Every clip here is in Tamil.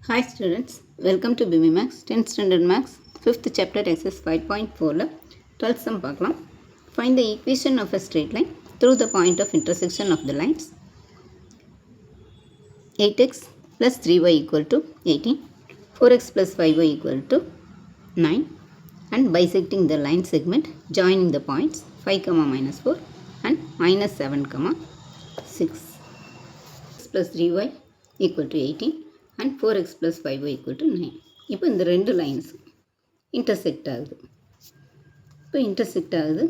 Hi students, welcome to BB Max 10th Standard Max 5th chapter exercise 5.4 12th sum பார்க்கலாம். Find the equation of a straight line through the point of intersection of the lines 8x plus 3y equal to 18, 4x plus 5y equal to 9 and bisecting the line segment joining the points 5, minus 4 and minus 7, 6 plus 3y equal to 18 and 4x plus 5y equal to 9. இப்போ இந்த ரெண்டு லைன்ஸ் இன்டர்செக்ட் ஆகுது. இப்போ இன்டர்செக்ட் ஆகுது.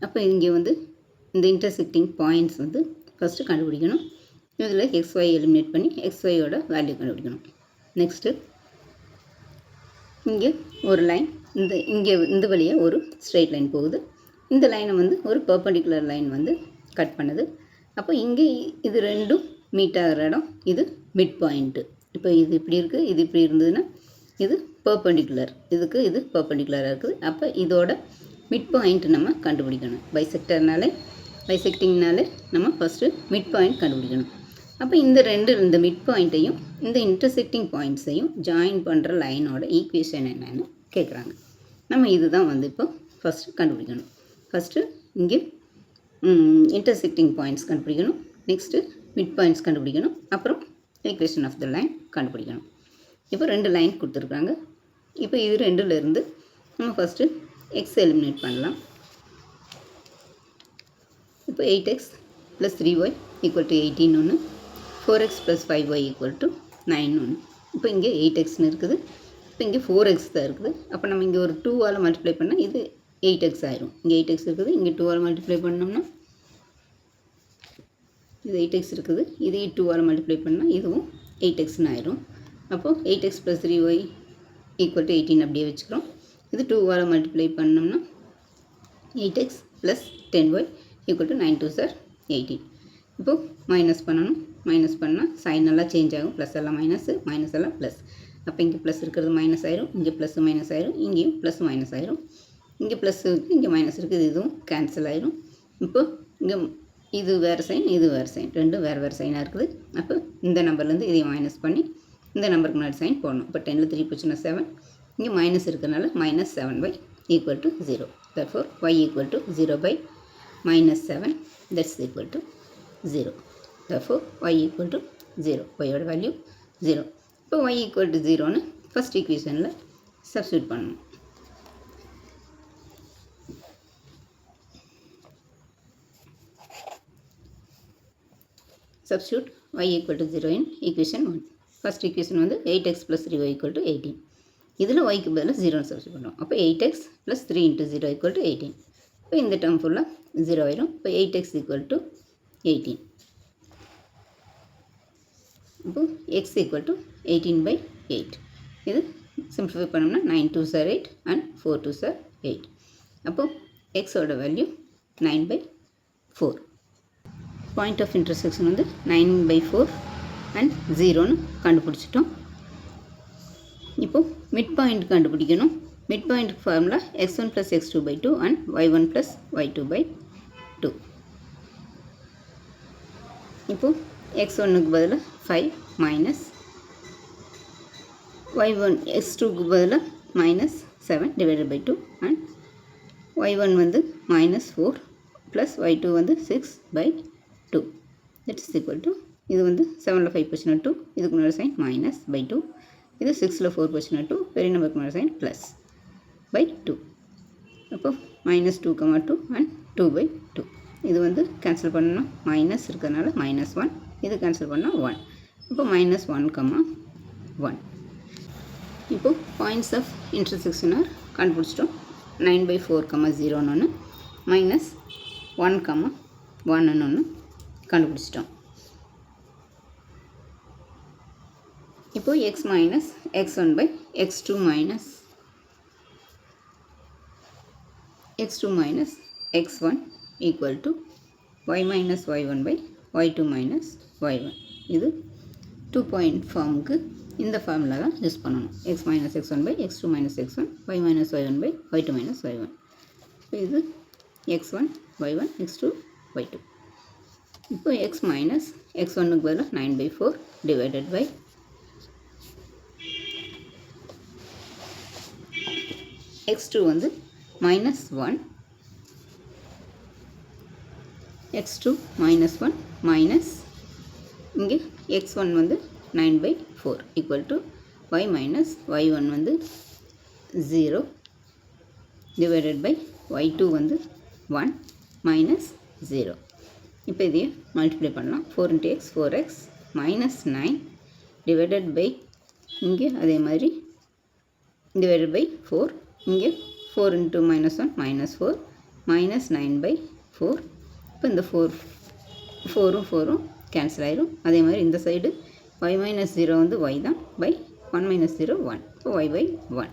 அப்போ இங்கே வந்து இந்த இன்டர்செக்டிங் பாயிண்ட்ஸ் வந்து ஃபஸ்ட்டு கண்டுபிடிக்கணும். இதில் xy எலிமினேட் பண்ணி xyயோட வேல்யூ கண்டுபிடிக்கணும். நெக்ஸ்ட்டு இங்கே ஒரு லைன் இந்த வழியாக ஒரு ஸ்ட்ரெயிட் லைன் போகுது. இந்த லைனை வந்து ஒரு பெர்பெண்டிகுலர் லைன் வந்து கட் பண்ணுது. அப்போ இங்கே இது ரெண்டும் மீட் ஆகிற இடம் இது மிட் பாயிண்ட்டு. இப்போ இது இப்படி இருக்குது, இது இப்படி இருந்ததுன்னா இது பெர்பெண்டிகுலர், இதுக்கு இது பெர்பெண்டிகுலராக இருக்குது. அப்போ இதோட மிட் பாயிண்ட் நம்ம கண்டுபிடிக்கணும். பைசெக்டிங்னாலே நம்ம ஃபஸ்ட்டு மிட் பாயிண்ட் கண்டுபிடிக்கணும். அப்போ இந்த மிட் பாயிண்ட்டையும் இந்த இன்டர்செக்டிங் பாயிண்ட்ஸையும் ஜாயின் பண்ணுற லைனோட ஈக்குவேஷன் என்னென்னு கேட்குறாங்க. நம்ம இதுதான் வந்து இப்போ ஃபஸ்ட்டு கண்டுபிடிக்கணும். ஃபஸ்ட்டு இங்கே இன்டர்செக்டிங் பாயிண்ட்ஸ் கண்டுபிடிக்கணும். நெக்ஸ்ட்டு மிட் பாயிண்ட்ஸ் கண்டுபிடிக்கணும். அப்புறம் ஈக்குவேஷன் ஆஃப் த லைன் கண்டுபிடிக்கணும். இப்போ ரெண்டு லைன் கொடுத்துருக்காங்க. இப்போ இது ரெண்டுலேருந்து நம்ம ஃபஸ்ட்டு எக்ஸ் எலிமினேட் பண்ணலாம். இப்போ 8x plus 3y equal to 18 ஒன்று, 4x plus 5y equal to 9 ஒன்று. இப்போ இங்கே 8xன்னு இருக்குது, இப்போ இங்கே 4x தான் இருக்குது. அப்போ நம்ம இங்கே ஒரு 2ஆல் மல்டிப்ளை பண்ணால் இது 8x ஆயிரும். இங்கே 8x இருக்குது, இங்கே 2ஆல் மல்டிப்ளை பண்ணோம்னா இது 8x இருக்குது, இது 2ஆல் மல்டிப்ளை பண்ணால் இதுவும் 8xன்னு ஆயிரும். அப்போது 8x plus 3y equal to 18 அப்படியே வச்சுக்கிறோம். இது 2ஆல் மல்டிப்ளை பண்ணோம்னா 8x plus 10y equal to 9 2 sir 18. இப்போது மைனஸ் பண்ணணும். மைனஸ் பண்ணால் சைன் எல்லாம் சேஞ்ச் ஆகும். ப்ளஸ் எல்லாம் மைனஸு, மைனஸ் எல்லாம் ப்ளஸ். அப்போ இங்கே ப்ளஸ் இருக்கிறது மைனஸ் ஆயிரும், இங்கே ப்ளஸ் மைனஸ் ஆயிரும், இங்கேயும் ப்ளஸ் மைனஸ் ஆயிரும். இங்கே ப்ளஸ் இருக்குது, இங்கே மைனஸ் இருக்குது, இதுவும் கேன்சல் ஆயிரும். இப்போது இங்கே இது வேறு சைன், இது வேறு சைன், ரெண்டும் வேறு சைனாக இருக்குது. அப்போ இந்த நம்பர்லேருந்து இதை மைனஸ் பண்ணி இந்த நம்பருக்கு முன்னாடி சைன் போடணும். இப்போ 10ல் 3 போச்சுன்னா 7, இங்கே மைனஸ் இருக்கிறனால minus 7y equal to 0. therefore y equal to 0 by minus 7 that's equal to 0. therefore y equal to 0. yயோட வேல்யூ 0. இப்போ y ஈக்குவல் டு 0ன்னு ஃபஸ்ட் ஈக்குவேஷனில் சப்ஸ்டியூட் பண்ணணும். Substitute y equal to 0 in equation 1. First equation வந்து 8x plus 3y equal to 18. இதில் yக்கு பதிலாக 0 சப்ஸ்டியூட் பண்ணுறோம். அப்போ 8x plus 3 into 0 equal to 18. இப்போ இந்த டேர்ம் ஃபுல்லாக 0 ஆயிரும். இப்போ 8x equal to 18. இப்போ x equal to 18 by 8. இது சிம்பிளிஃபை பண்ணோம்னா 9 2s are 8 and 4 2s are 8. அப்போ x ஓட value 9 by 4. Point of intersection வந்து 9 by 4 அண்ட் 0ன்னு கண்டுபிடிச்சிட்டோம். இப்போது மிட் பாயிண்ட் கண்டுபிடிக்கணும். Mid point formula x1 + x2 by 2 and y1 + y2 by 2. இப்போது x1க்கு பதிலாக 5 மைனஸ் y1 x2க்கு பதிலாக minus 7 divided by 2 and y1 வந்து மைனஸ் 4 ப்ளஸ் y2 வந்து 6 by 2 that is equal to இது வந்து 7ல் 5 போச்சுன்னா 2, இதுக்கு முன்னாடி சைன் மைனஸ் பை 2, இது 6ல் 4 போச்சுன்னா 2, பெரிய நம்பருக்கு முன்னாடி சைன் ப்ளஸ் பை 2. அப்போ minus 2, 2 அண்ட் 2 by 2. இது வந்து கேன்சல் பண்ணால் மைனஸ் இருக்கிறதுனால minus 1, இது கேன்சல் பண்ணால் 1. இப்போ minus 1, 1. இப்போது பாயிண்ட்ஸ் ஆஃப் இன்டர்செக்ஷனர் கண்டுபிடிச்சிட்டோம். 9 by 4, 0ன்னு ஒன்று, மைனஸ் 1, 1ன்னு ஒன்று கண்டுபிடிச்சிட்டோம். இப்போது x minus x1 by x2 minus x1 equal to y minus y1 by y2 minus y1. இது 2 பாயிண்ட் ஃபார்முக்கு இந்த ஃபார்முலா தான் யூஸ் பண்ணணும். x minus x1 by x2 minus x1, y minus y1 by y2 minus y1. இது x1 y1 x2 y2. இப்போ x மைனஸ் x1க்கு பதிலாக 9 by 4 டிவைடட் பை x2 வந்து -1, x2 -1 மைனஸ் இங்கே x1 வந்து 9/4 equal to y minus y1 வந்து 0 டிவைடட் பை y2 வந்து 1 மைனஸ் 0. இப்போ இதையே மல்டிப்ளை பண்ணலாம். 4 × x 4x minus 9 divided by இங்கே அதே மாதிரி டிவைடட் பை 4, இங்கே 4 × -1 -4 மைனஸ் 9/4. இப்போ இந்த 4ம் 4ம் கேன்சல் ஆயிரும். அதே மாதிரி இந்த சைடு y மைனஸ் 0 வந்து y தான் பை 1 மைனஸ் 0 1. இப்போ y/1.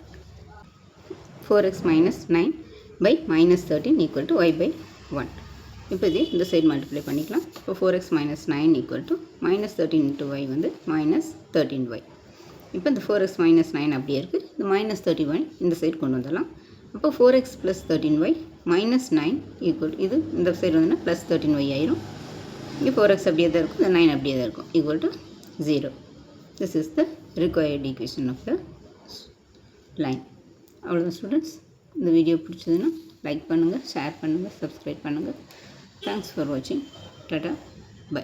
4x minus 9 by minus 13 equal to y/1. இப்போ இது இந்த சைடு மல்டிப்ளை பண்ணிக்கலாம். இப்போ 4x minus 9 equal to minus 13 × y வந்து மைனஸ் 13y. இப்போ இந்த 4x மைனஸ் 9 அப்படியே இருக்குது. இந்த மைனஸ் 31 இந்த சைடு கொண்டு வந்துடலாம். அப்போ 4x plus 13y minus 9 equal இது இந்த சைடு வந்துன்னா ப்ளஸ் 13y ஆயிரும். இங்கே 4x அப்படியே தான் இருக்கும், இந்த 9 அப்படியே தான் இருக்கும், equal to 0. This is the required equation of the line. அவ்வளோதான் ஸ்டூடெண்ட்ஸ். இந்த வீடியோ பிடிச்சதுன்னா லைக் பண்ணுங்கள், ஷேர் பண்ணுங்கள், சப்ஸ்கிரைப் பண்ணுங்கள். தேங்க்ஸ் ஃபார் வாட்சிங். Tata, by.